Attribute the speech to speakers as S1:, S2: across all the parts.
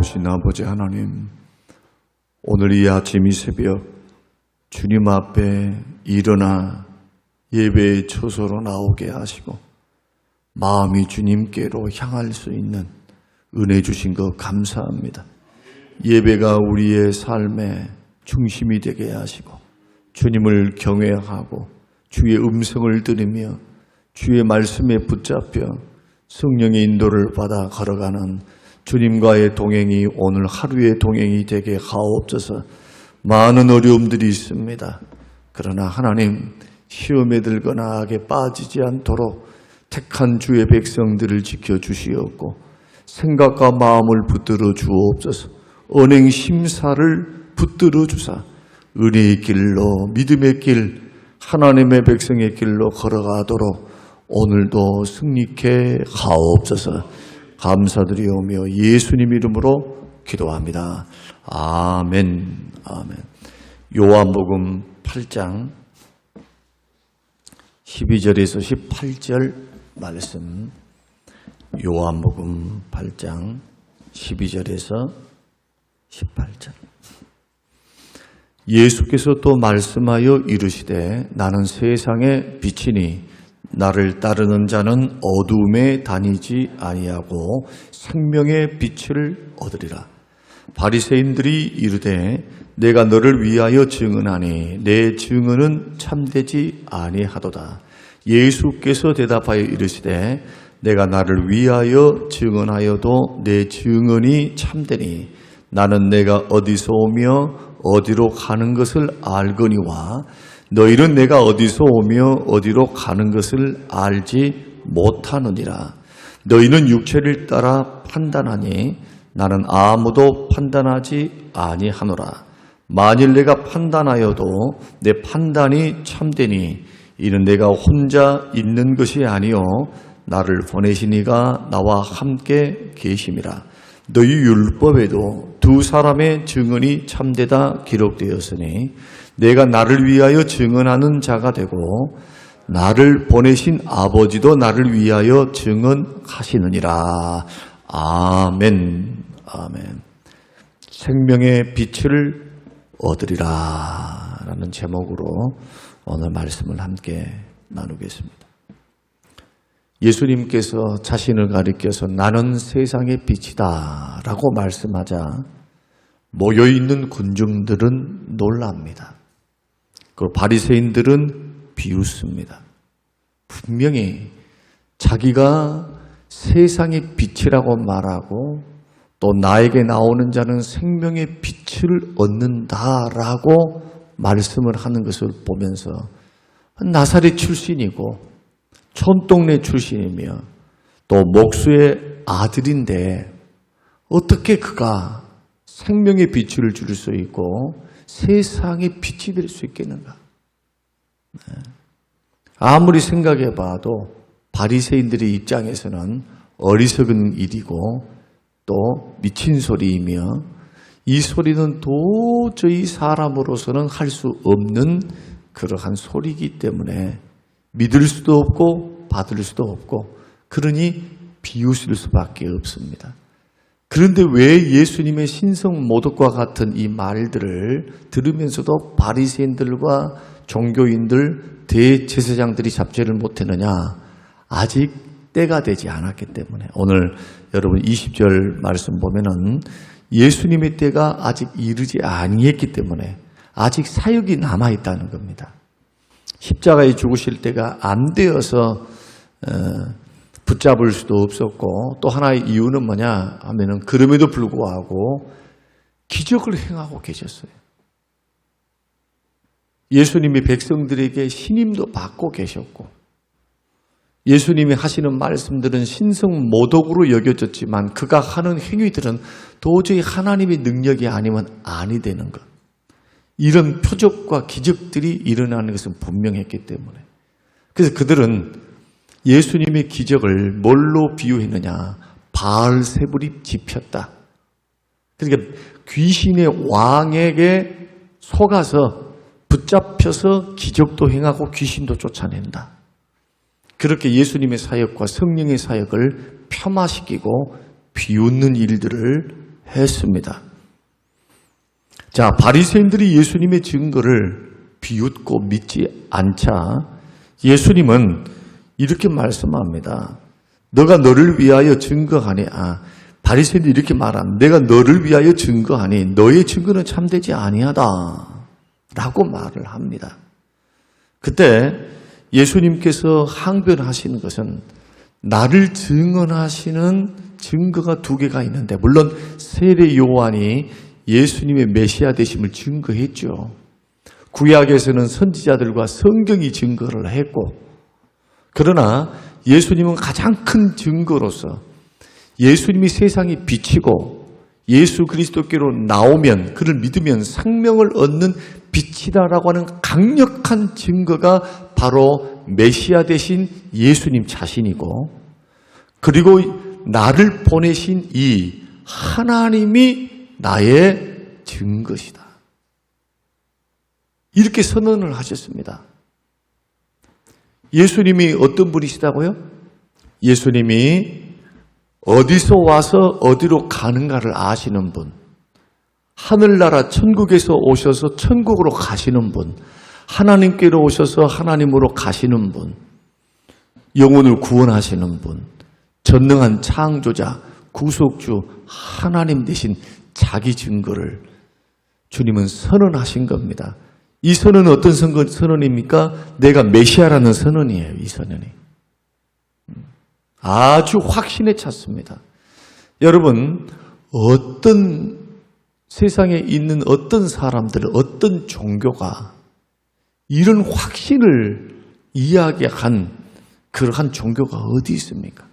S1: 자비로우신 아버지 하나님, 오늘 이 아침 이 새벽 주님 앞에 일어나 예배의 처소로 나오게 하시고 마음이 주님께로 향할 수 있는 은혜 주신 것 감사합니다. 예배가 우리의 삶의 중심이 되게 하시고 주님을 경외하고 주의 음성을 들으며 주의 말씀에 붙잡혀 성령의 인도를 받아 걸어가는 주님과의 동행이 오늘 하루의 동행이 되게 하옵소서. 많은 어려움들이 있습니다. 그러나 하나님, 시험에 들거나 악에 빠지지 않도록 택한 주의 백성들을 지켜주시옵고 생각과 마음을 붙들어 주옵소서. 언행 심사를 붙들어 주사 은혜의 길로, 믿음의 길, 하나님의 백성의 길로 걸어가도록 오늘도 승리케 하옵소서. 감사드리오며 예수님 이름으로 기도합니다. 아멘. 아멘. 요한복음 8장 12절에서 18절 말씀. 요한복음 8장 12절에서 18절. 예수께서 또 말씀하여 이르시되 나는 세상의 빛이니 나를 따르는 자는 어두움에 다니지 아니하고 생명의 빛을 얻으리라. 바리새인들이 이르되 내가 너를 위하여 증언하니 내 증언은 참되지 아니하도다. 예수께서 대답하여 이르시되 내가 나를 위하여 증언하여도 내 증언이 참되니 나는 내가 어디서 오며 어디로 가는 것을 알거니와 너희는 내가 어디서 오며 어디로 가는 것을 알지 못하느니라. 너희는 육체를 따라 판단하니 나는 아무도 판단하지 아니하노라. 만일 내가 판단하여도 내 판단이 참되니 이는 내가 혼자 있는 것이 아니요 나를 보내신 이가 나와 함께 계심이라. 너희 율법에도 두 사람의 증언이 참되다 기록되었으니 내가 나를 위하여 증언하는 자가 되고 나를 보내신 아버지도 나를 위하여 증언하시느니라. 아멘. 아멘. 생명의 빛을 얻으리라 라는 제목으로 오늘 말씀을 함께 나누겠습니다. 예수님께서 자신을 가리켜서 나는 세상의 빛이다 라고 말씀하자 모여있는 군중들은 놀랍니다. 그 바리새인들은 비웃습니다. 분명히 자기가 세상의 빛이라고 말하고 또 나에게 나오는 자는 생명의 빛을 얻는다라고 말씀을 하는 것을 보면서 나사렛 출신이고 촌동네 출신이며 또 목수의 아들인데 어떻게 그가 생명의 빛을 줄 수 있고 세상의 빛이 될 수 있겠는가? 아무리 생각해 봐도 바리새인들의 입장에서는 어리석은 일이고 또 미친 소리이며 이 소리는 도저히 사람으로서는 할 수 없는 그러한 소리이기 때문에 믿을 수도 없고 받을 수도 없고 그러니 비웃을 수밖에 없습니다. 그런데 왜 예수님의 신성 모독과 같은 이 말들을 들으면서도 바리새인들과 종교인들, 대제사장들이 잡지를 못했느냐? 아직 때가 되지 않았기 때문에. 오늘 여러분 20절 말씀 보면은 예수님의 때가 아직 이르지 아니했기 때문에 아직 사역이 남아있다는 겁니다. 십자가에 죽으실 때가 안 되어서 붙잡을 수도 없었고 또 하나의 이유는 뭐냐 하면은 그럼에도 불구하고 기적을 행하고 계셨어요. 예수님이 백성들에게 신임도 받고 계셨고 예수님이 하시는 말씀들은 신성 모독으로 여겨졌지만 그가 하는 행위들은 도저히 하나님의 능력이 아니면 아니 되는 것. 이런 표적과 기적들이 일어나는 것은 분명했기 때문에. 그래서 그들은 예수님의 기적을 뭘로 비유했느냐? 바알세불이 짚혔다. 그러니까 귀신의 왕에게 속아서 붙잡혀서 기적도 행하고 귀신도 쫓아낸다. 그렇게 예수님의 사역과 성령의 사역을 폄하시키고 비웃는 일들을 했습니다. 자, 바리새인들이 예수님의 증거를 비웃고 믿지 않자 예수님은 이렇게 말씀합니다. 너가 너를 위하여 증거하니, 바리새인들이 이렇게 말한, 내가 너를 위하여 증거하니 너의 증거는 참되지 아니하다 라고 말을 합니다. 그때 예수님께서 항변하시는 것은 나를 증언하시는 증거가 두 개가 있는데, 물론 세례 요한이 예수님의 메시아 되심을 증거했죠. 구약에서는 선지자들과 성경이 증거를 했고, 그러나 예수님은 가장 큰 증거로서 예수님이 세상에 비치고 예수 그리스도께로 나오면 그를 믿으면 생명을 얻는 빛이다라고 하는 강력한 증거가 바로 메시아 되신 예수님 자신이고, 그리고 나를 보내신 이 하나님이 나의 증거시다. 이렇게 선언을 하셨습니다. 예수님이 어떤 분이시다고요? 예수님이 어디서 와서 어디로 가는가를 아시는 분, 하늘나라 천국에서 오셔서 천국으로 가시는 분, 하나님께로 오셔서 하나님으로 가시는 분, 영혼을 구원하시는 분, 전능한 창조자, 구속주, 하나님 대신 자기 증거를 주님은 선언하신 겁니다. 이 선언은 어떤 선언입니까? 내가 메시아라는 선언이에요. 이 선언이. 아주 확신에 찼습니다. 여러분, 어떤 세상에 있는 어떤 사람들, 어떤 종교가 이런 확신을 이야기한 그러한 종교가 어디 있습니까?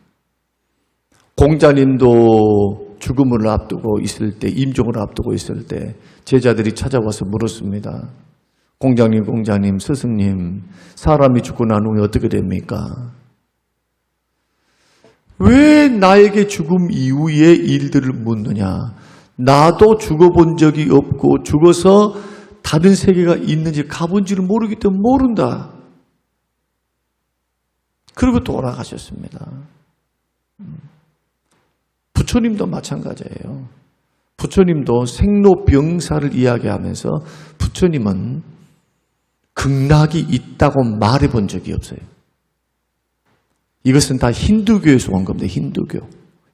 S1: 공자님도 죽음을 앞두고 있을 때, 임종을 앞두고 있을 때 제자들이 찾아와서 물었습니다. 공자님, 스승님, 사람이 죽고 난 후에 어떻게 됩니까? 왜 나에게 죽음 이후의 일들을 묻느냐? 나도 죽어본 적이 없고 죽어서 다른 세계가 있는지 가본지를 모르기 때문에 모른다. 그리고 돌아가셨습니다. 부처님도 마찬가지예요. 부처님도 생로병사를 이야기하면서 부처님은 극락이 있다고 말해본 적이 없어요. 이것은 다 힌두교에서 온 겁니다. 힌두교.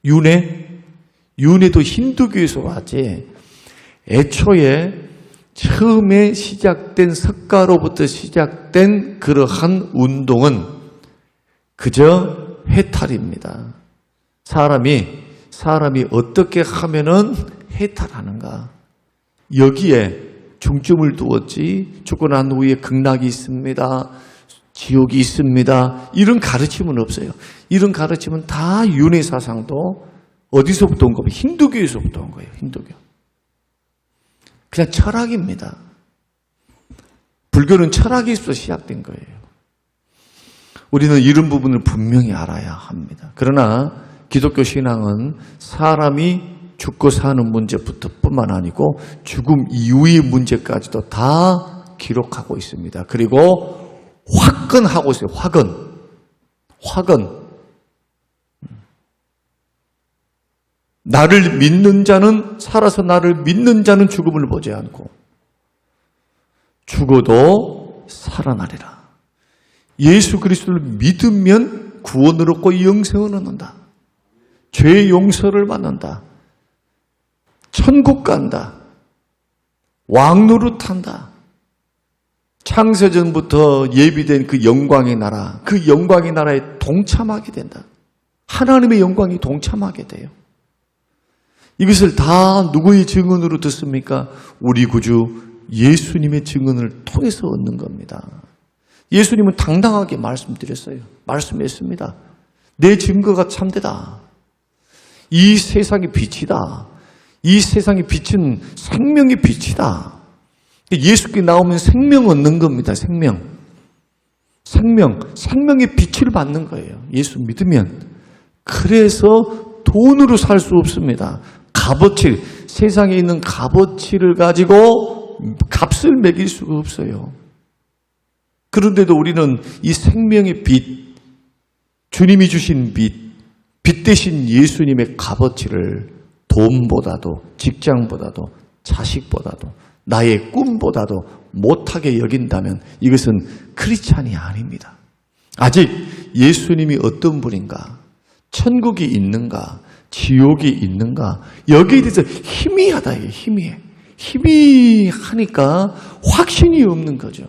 S1: 윤회도 힌두교에서 왔지. 애초에 처음에 시작된 석가로부터 시작된 그러한 운동은 그저 해탈입니다. 사람이 어떻게 하면은 해탈하는가. 여기에 중점을 두었지, 죽고 난 후에 극락이 있습니다, 지옥이 있습니다, 이런 가르침은 없어요. 이런 가르침은 다 윤회 사상도 어디서부터 온 겁니까? 힌두교에서부터 온 거예요. 힌두교. 그냥 철학입니다. 불교는 철학에서 시작된 거예요. 우리는 이런 부분을 분명히 알아야 합니다. 그러나 기독교 신앙은 사람이 죽고 사는 문제부터 뿐만 아니고 죽음 이후의 문제까지도 다 기록하고 있습니다. 그리고 화근하고 있어요. 화근. 나를 믿는 자는, 살아서 나를 믿는 자는 죽음을 보지 않고 죽어도 살아나리라. 예수 그리스도를 믿으면 구원을 얻고 영생을 얻는다. 죄 용서를 받는다. 천국 간다. 왕노릇한다. 창세전부터 예비된 그 영광의 나라, 그 영광의 나라에 동참하게 된다. 하나님의 영광이 동참하게 돼요. 이것을 다 누구의 증언으로 듣습니까? 우리 구주 예수님의 증언을 통해서 얻는 겁니다. 예수님은 당당하게 말씀했습니다. 내 증거가 참되다. 이 생명의 빛은 생명의 빛이다. 예수께 나오면 생명 얻는 겁니다. 생명의 빛을 받는 거예요. 예수 믿으면. 그래서 돈으로 살 수 없습니다. 값어치, 세상에 있는 값어치를 가지고 값을 매길 수가 없어요. 그런데도 우리는 이 생명의 빛, 주님이 주신 빛 대신 예수님의 값어치를 돈보다도, 직장보다도, 자식보다도, 나의 꿈보다도 못하게 여긴다면 이것은 크리스찬이 아닙니다. 아직 예수님이 어떤 분인가, 천국이 있는가, 지옥이 있는가, 여기에 대해서 희미하다, 이게 희미해. 희미하니까 확신이 없는 거죠.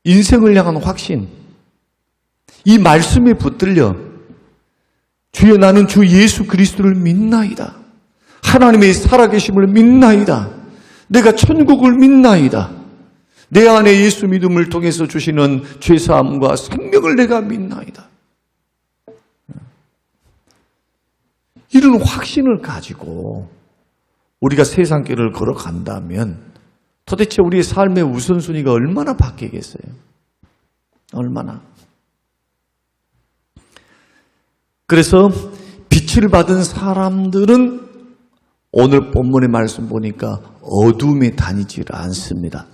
S1: 인생을 향한 확신. 이 말씀에 붙들려 주여 나는 주 예수 그리스도를 믿나이다. 하나님의 살아계심을 믿나이다. 내가 천국을 믿나이다. 내 안에 예수 믿음을 통해서 주시는 죄사함과 생명을 내가 믿나이다. 이런 확신을 가지고 우리가 세상길을 걸어간다면 도대체 우리의 삶의 우선순위가 얼마나 바뀌겠어요? 얼마나? 그래서 빛을 받은 사람들은 오늘 본문의 말씀 보니까 어둠에 다니질 않습니다.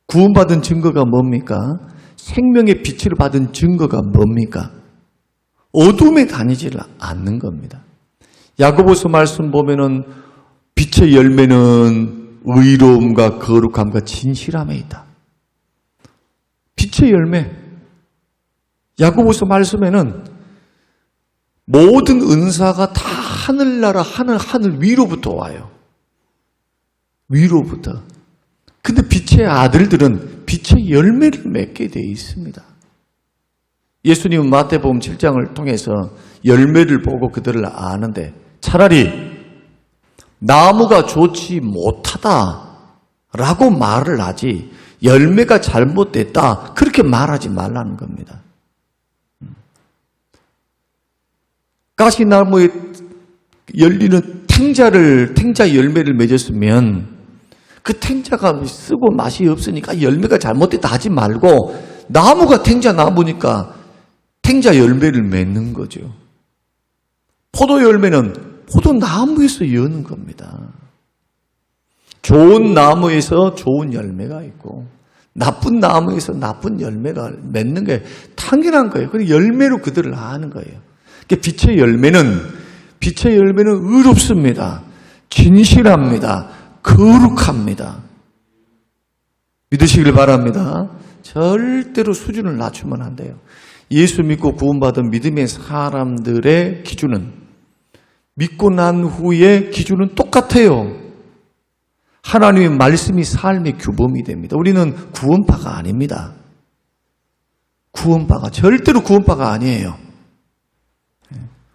S1: 구원받은 증거가 뭡니까? 생명의 빛을 받은 증거가 뭡니까? 어둠에 다니질 않는 겁니다. 야고보서 말씀 보면은 빛의 열매는 의로움과 거룩함과 진실함에 있다. 빛의 열매. 야고보서 말씀에는 모든 은사가 다 하늘나라 하늘 위로부터 와요. 위로부터. 근데 빛의 아들들은 빛의 열매를 맺게 돼 있습니다. 예수님은 마태복음 7장을 통해서 열매를 보고 그들을 아는데 차라리 나무가 좋지 못하다라고 말을 하지 열매가 잘못됐다 그렇게 말하지 말라는 겁니다. 가시나무에 열리는 탱자 열매를 맺었으면 그 탱자가 쓰고 맛이 없으니까 열매가 잘못됐다 하지 말고 나무가 탱자 나무니까 탱자 열매를 맺는 거죠. 포도 열매는 포도나무에서 여는 겁니다. 좋은 나무에서 좋은 열매가 있고 나쁜 나무에서 나쁜 열매가 맺는 게 당연한 거예요. 그리고 열매로 그들을 아는 거예요. 빛의 열매는 의롭습니다. 진실합니다. 거룩합니다. 믿으시길 바랍니다. 절대로 수준을 낮추면 안 돼요. 예수 믿고 구원받은 믿음의 사람들의 기준은 믿고 난 후에 기준은 똑같아요. 하나님의 말씀이 삶의 규범이 됩니다. 우리는 구원파가 아닙니다. 절대로 구원파가 아니에요.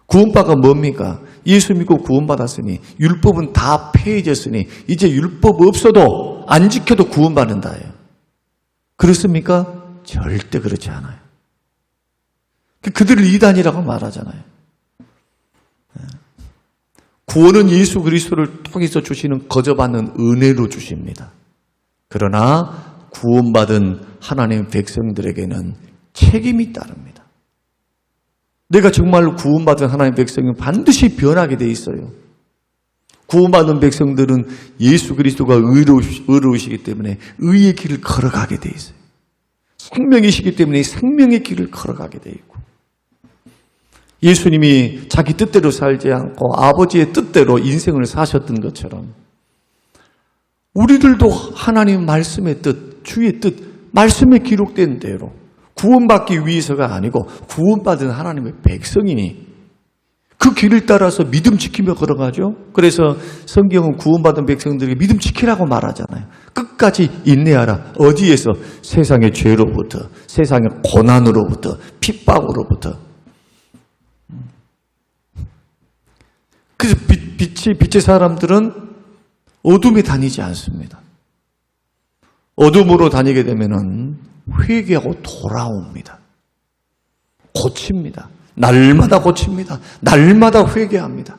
S1: 구원파가 뭡니까? 예수 믿고 구원받았으니 율법은 다 폐해졌으니 이제 율법 없어도 안 지켜도 구원받는다예요. 그렇습니까? 절대 그렇지 않아요. 그들을 이단이라고 말하잖아요. 구원은 예수 그리스도를 통해서 주시는 거저받는 은혜로 주십니다. 그러나 구원받은 하나님의 백성들에게는 책임이 따릅니다. 내가 정말로 구원받은 하나님의 백성은 반드시 변하게 돼 있어요. 구원받은 백성들은 예수 그리스도가 의로우시기 때문에 의의 길을 걸어가게 돼 있어요. 생명이시기 때문에 생명의 길을 걸어가게 돼 있고 예수님이 자기 뜻대로 살지 않고 아버지의 뜻대로 인생을 사셨던 것처럼 우리들도 하나님 말씀의 뜻, 주의 뜻, 말씀에 기록된 대로 구원받기 위해서가 아니고 구원받은 하나님의 백성이니 그 길을 따라서 믿음 지키며 걸어가죠. 그래서 성경은 구원받은 백성들에게 믿음 지키라고 말하잖아요. 끝까지 인내하라. 어디에서? 세상의 죄로부터, 세상의 고난으로부터, 핍박으로부터. 그래서 빛의 사람들은 어둠에 다니지 않습니다. 어둠으로 다니게 되면은 회개하고 돌아옵니다. 고칩니다. 날마다 고칩니다. 날마다 회개합니다.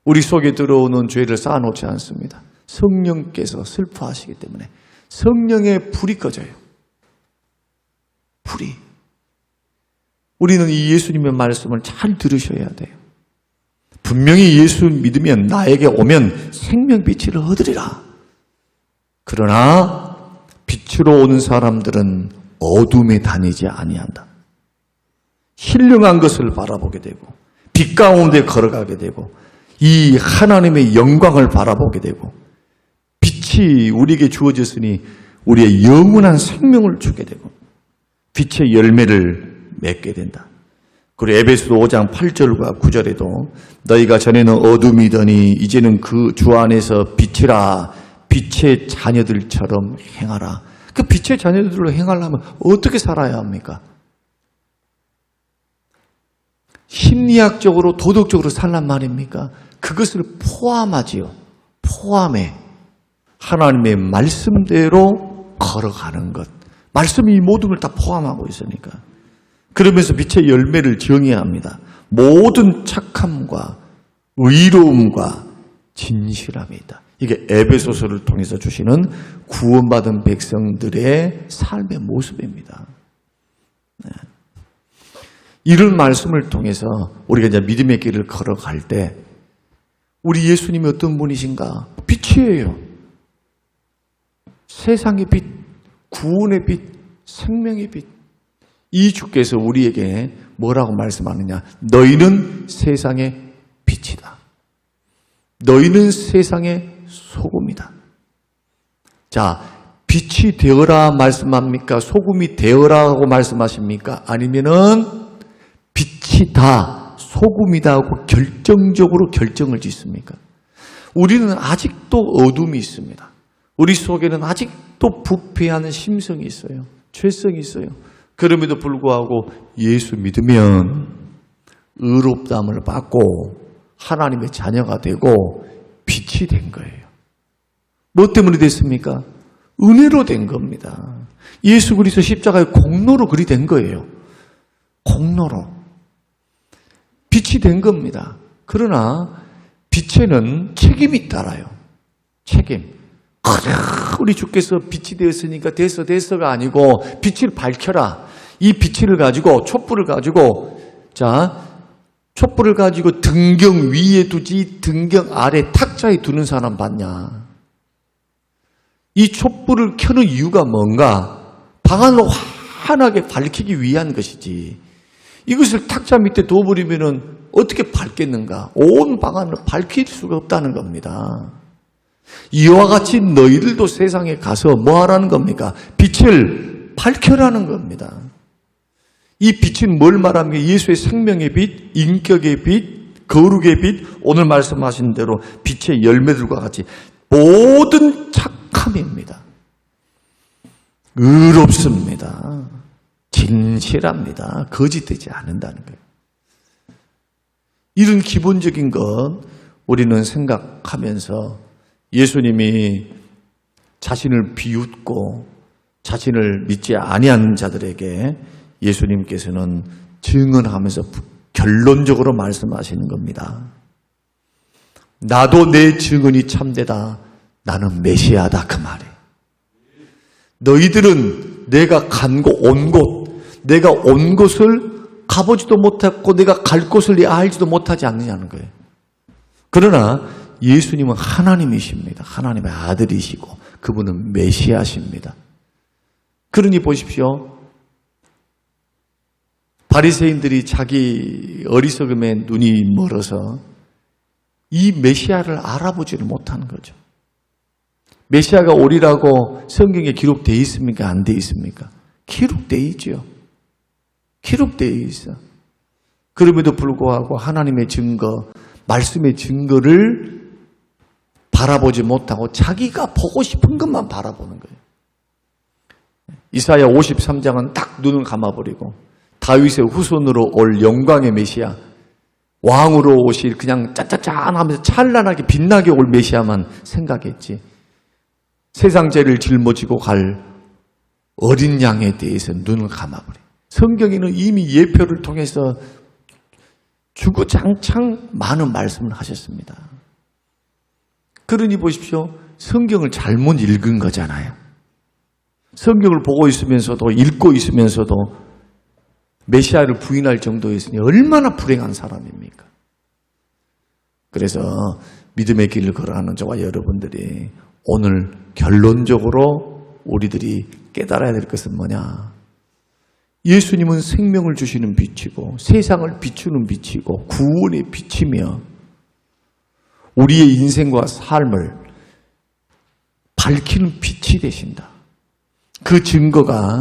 S1: 우리 속에 들어오는 죄를 쌓아놓지 않습니다. 성령께서 슬퍼하시기 때문에 성령의 불이 꺼져요. 불이. 우리는 이 예수님의 말씀을 잘 들으셔야 돼요. 분명히 예수 믿으면 나에게 오면 생명빛을 얻으리라. 그러나 빛으로 오는 사람들은 어둠에 다니지 아니한다. 신령한 것을 바라보게 되고 빛 가운데 걸어가게 되고 이 하나님의 영광을 바라보게 되고 빛이 우리에게 주어졌으니 우리의 영원한 생명을 주게 되고 빛의 열매를 맺게 된다. 그리고 에베소서 5장 8절과 9절에도 너희가 전에는 어둠이더니 이제는 그 주 안에서 빛이라 빛의 자녀들처럼 행하라. 그 빛의 자녀들로 행하려면 어떻게 살아야 합니까? 심리학적으로 도덕적으로 살란 말입니까? 그것을 포함하지요. 포함해 하나님의 말씀대로 걸어가는 것. 말씀이 모든 걸 다 포함하고 있으니까. 그러면서 빛의 열매를 정해야 합니다. 모든 착함과 의로움과 진실함이 있다. 이게 에베소서를 통해서 주시는 구원받은 백성들의 삶의 모습입니다. 네. 이런 말씀을 통해서 우리가 이제 믿음의 길을 걸어갈 때 우리 예수님이 어떤 분이신가? 빛이에요. 세상의 빛, 구원의 빛, 생명의 빛. 이 주께서 우리에게 뭐라고 말씀하느냐? 너희는 세상의 빛이다. 너희는 세상의 소금이다. 자, 빛이 되어라 말씀합니까? 소금이 되어라고 말씀하십니까? 아니면은 빛이다, 소금이다 하고 결정적으로 결정을 짓습니까? 우리는 아직도 어둠이 있습니다. 우리 속에는 아직도 부패하는 심성이 있어요. 죄성이 있어요. 그럼에도 불구하고 예수 믿으면 의롭다함을 받고 하나님의 자녀가 되고 빛이 된 거예요. 뭐 때문에 됐습니까? 은혜로 된 겁니다. 예수 그리스도 십자가의 공로로 그리 된 거예요. 공로로. 빛이 된 겁니다. 그러나 빛에는 책임이 따라요. 책임. 우리 주께서 빛이 되었으니까 됐어가 아니고 빛을 밝혀라. 이 빛을 가지고 촛불을 가지고 촛불을 가지고 등경 위에 두지 등경 아래 탁자에 두는 사람 봤냐? 이 촛불을 켜는 이유가 뭔가? 방안을 환하게 밝히기 위한 것이지. 이것을 탁자 밑에 둬버리면은 어떻게 밝겠는가? 온 방안을 밝힐 수가 없다는 겁니다. 이와 같이 너희들도 세상에 가서 뭐 하라는 겁니까? 빛을 밝혀라는 겁니다. 이 빛은 뭘 말합니까? 예수의 생명의 빛, 인격의 빛, 거룩의 빛, 오늘 말씀하신 대로 빛의 열매들과 같이 모든 착함입니다. 의롭습니다. 진실합니다. 거짓되지 않는다는 거예요. 이런 기본적인 것 우리는 생각하면서 예수님이 자신을 비웃고 자신을 믿지 아니한 자들에게 예수님께서는 증언하면서 결론적으로 말씀하시는 겁니다. 나도 내 증언이 참되다. 나는 메시아다 그 말이에요. 너희들은 내가 간 곳, 온 곳, 내가 온 곳을 가보지도 못했고 내가 갈 곳을 알지도 못하지 않느냐는 거예요. 그러나 예수님은 하나님이십니다. 하나님의 아들이시고 그분은 메시아십니다. 그러니 보십시오. 바리새인들이 자기 어리석음에 눈이 멀어서 이 메시아를 알아보지를 못하는 거죠. 메시아가 오리라고 성경에 기록되어 있습니까? 안 되어 있습니까? 기록되어 있죠. 기록되어 있어. 그럼에도 불구하고 하나님의 증거, 말씀의 증거를 바라보지 못하고 자기가 보고 싶은 것만 바라보는 거예요. 이사야 53장은 딱 눈을 감아버리고 다윗의 후손으로 올 영광의 메시아, 왕으로 오실 그냥 짜짜짠 하면서 찬란하게 빛나게 올 메시아만 생각했지. 세상 죄를 짊어지고 갈 어린 양에 대해서 눈을 감아버려. 성경에는 이미 예표를 통해서 주구장창 많은 말씀을 하셨습니다. 그러니 보십시오. 성경을 잘못 읽은 거잖아요. 성경을 보고 있으면서도 읽고 있으면서도 메시아를 부인할 정도였으니 얼마나 불행한 사람입니까? 그래서 믿음의 길을 걸어가는 저와 여러분들이 오늘 결론적으로 우리들이 깨달아야 될 것은 뭐냐? 예수님은 생명을 주시는 빛이고 세상을 비추는 빛이고 구원의 빛이며 우리의 인생과 삶을 밝히는 빛이 되신다. 그 증거가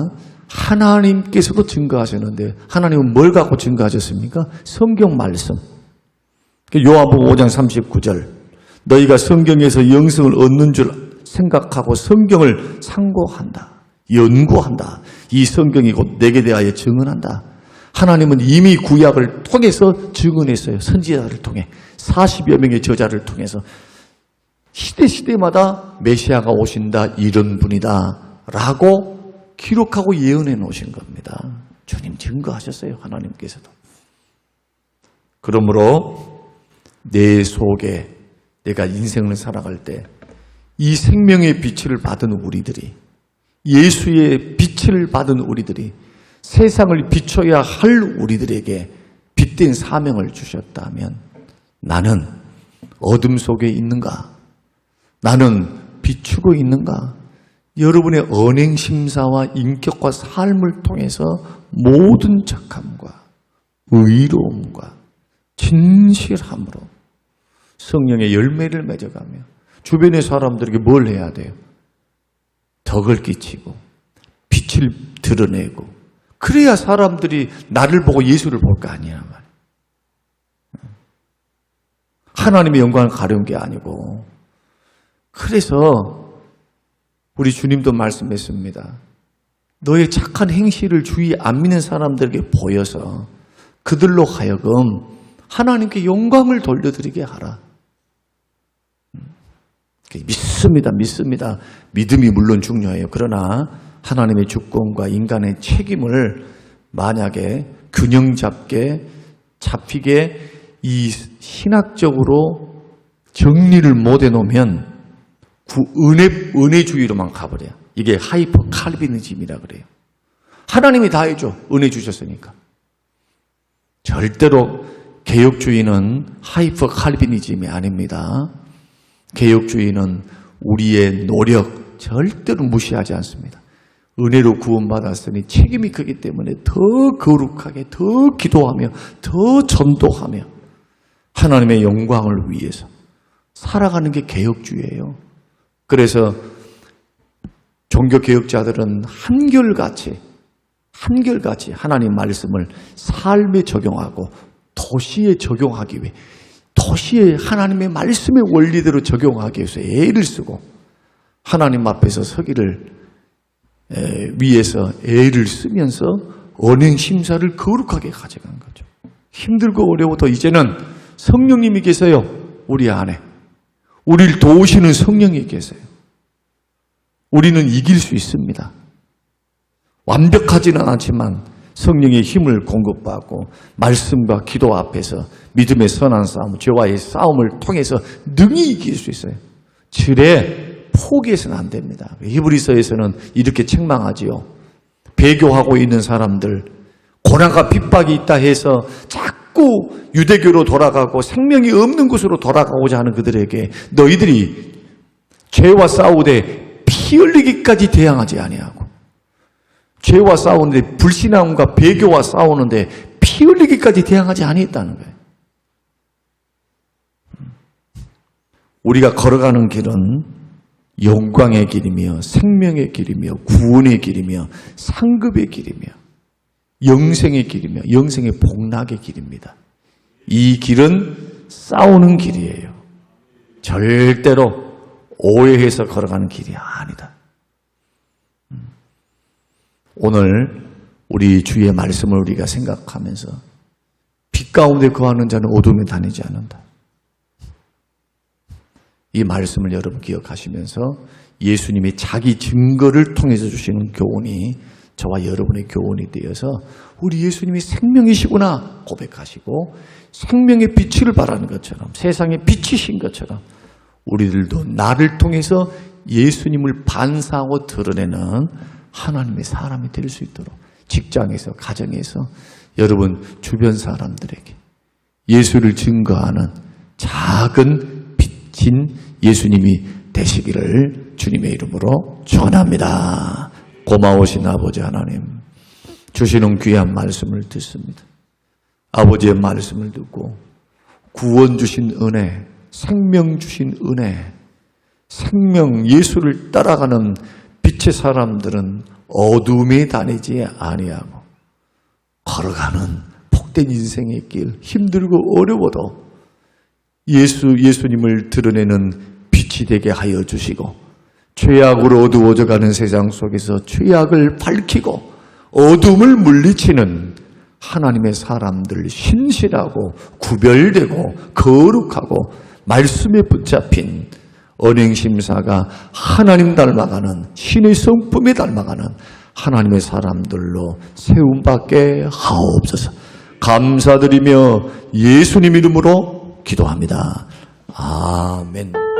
S1: 하나님께서도 증거하셨는데 하나님은 뭘 갖고 증거하셨습니까? 성경 말씀. 요한복음 5장 39절 너희가 성경에서 영생을 얻는 줄 생각하고 성경을 상고한다. 연구한다. 이 성경이 곧 내게 대하여 증언한다. 하나님은 이미 구약을 통해서 증언했어요. 선지자를 통해 40여 명의 저자를 통해서 시대마다 메시아가 오신다 이런 분이다 라고 기록하고 예언해 놓으신 겁니다. 주님 증거하셨어요. 하나님께서도. 그러므로 내 속에 내가 인생을 살아갈 때 이 생명의 빛을 받은 우리들이 예수의 빛을 받은 우리들이 세상을 비춰야 할 우리들에게 빛된 사명을 주셨다면 나는 어둠 속에 있는가? 나는 비추고 있는가? 여러분의 언행심사와 인격과 삶을 통해서 모든 착함과 의로움과 진실함으로 성령의 열매를 맺어가며 주변의 사람들에게 뭘 해야 돼요? 덕을 끼치고 빛을 드러내고 그래야 사람들이 나를 보고 예수를 볼 거 아니란 말이에요. 하나님의 영광을 가려운 게 아니고 그래서 우리 주님도 말씀했습니다. 너의 착한 행실을 주위 안 믿는 사람들에게 보여서 그들로 하여금 하나님께 영광을 돌려드리게 하라. 믿습니다. 믿음이 물론 중요해요. 그러나 하나님의 주권과 인간의 책임을 만약에 균형 잡히게 이 신학적으로 정리를 못 해놓으면 은혜주의로만 가버려요. 이게 하이퍼 칼비니즘이라 그래요. 하나님이 다 해줘. 은혜 주셨으니까. 절대로 개혁주의는 하이퍼 칼비니즘이 아닙니다. 개혁주의는 우리의 노력 절대로 무시하지 않습니다. 은혜로 구원받았으니 책임이 크기 때문에 더 거룩하게 더 기도하며 더 전도하며 하나님의 영광을 위해서 살아가는 게 개혁주의예요. 그래서 종교개혁자들은 한결같이 하나님 말씀을 삶에 적용하고 도시에 적용하기 위해 도시에 하나님의 말씀의 원리대로 적용하기 위해서 애를 쓰고 하나님 앞에서 서기를 위해서 애를 쓰면서 언행심사를 거룩하게 가져간 거죠. 힘들고 어려워도 이제는 성령님이 계세요. 우리 안에. 우리를 도우시는 성령이 계세요. 우리는 이길 수 있습니다. 완벽하지는 않지만 성령의 힘을 공급받고 말씀과 기도 앞에서 믿음의 선한 싸움, 죄와의 싸움을 통해서 능히 이길 수 있어요. 절에 포기해서는 안 됩니다. 히브리서에서는 이렇게 책망하지요. 배교하고 있는 사람들, 고난과 핍박이 있다 해서 자꾸 유대교로 돌아가고 생명이 없는 곳으로 돌아가고자 하는 그들에게 너희들이 죄와 싸우되 피 흘리기까지 대항하지 아니하고 죄와 싸우는데 불신앙과 배교와 싸우는데 피 흘리기까지 대항하지 아니했다는 거예요. 우리가 걸어가는 길은 영광의 길이며 생명의 길이며 구원의 길이며 상급의 길이며 영생의 길이며 영생의 복락의 길입니다. 이 길은 싸우는 길이에요. 절대로 오해해서 걸어가는 길이 아니다. 오늘 우리 주의 말씀을 우리가 생각하면서 빛 가운데 거하는 자는 어둠에 다니지 않는다. 이 말씀을 여러분 기억하시면서 예수님이 자기 증거를 통해서 주시는 교훈이 저와 여러분의 교훈이 되어서 우리 예수님이 생명이시구나 고백하시고 생명의 빛을 발하는 것처럼 세상의 빛이신 것처럼 우리들도 나를 통해서 예수님을 반사하고 드러내는 하나님의 사람이 될 수 있도록 직장에서 가정에서 여러분 주변 사람들에게 예수를 증거하는 작은 빛인 예수님이 되시기를 주님의 이름으로 축원합니다. 고마우신 아버지 하나님, 주시는 귀한 말씀을 듣습니다. 아버지의 말씀을 듣고 구원 주신 은혜, 생명 주신 은혜, 생명 예수를 따라가는 빛의 사람들은 어둠에 다니지 아니하고 걸어가는 복된 인생의 길, 힘들고 어려워도 예수님을 드러내는 빛이 되게 하여 주시고 죄악으로 어두워져가는 세상 속에서 죄악을 밝히고 어둠을 물리치는 하나님의 사람들, 신실하고 구별되고 거룩하고 말씀에 붙잡힌 언행심사가 하나님 닮아가는 신의 성품에 닮아가는 하나님의 사람들로 세움받게 하옵소서. 감사드리며 예수님 이름으로 기도합니다. 아멘.